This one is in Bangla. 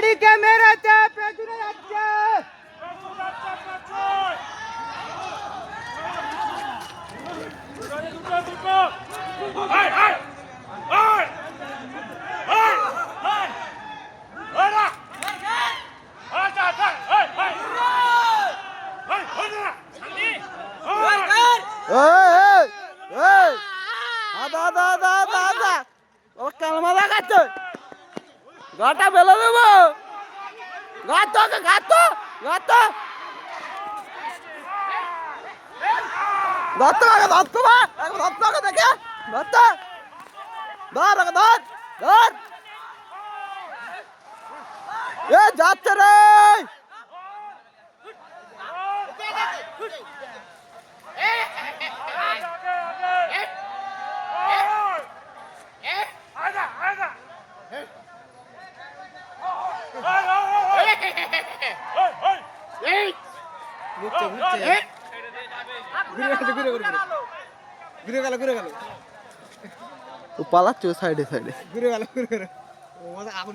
গাড়িকে মেরেছে, পেছনে যাচ্ছে। গাটা ফেলে দেবো, গাত গাত গাত ধরতে পারে, ধরতে পারে, ধরতে পারে, দেখে ধরতে ধর, ধর ধর, এ যাচ্ছে রে। পালাচ্ছে সাইডে সাইডে, ঘুরে গেল ঘুরে গেল। আগুন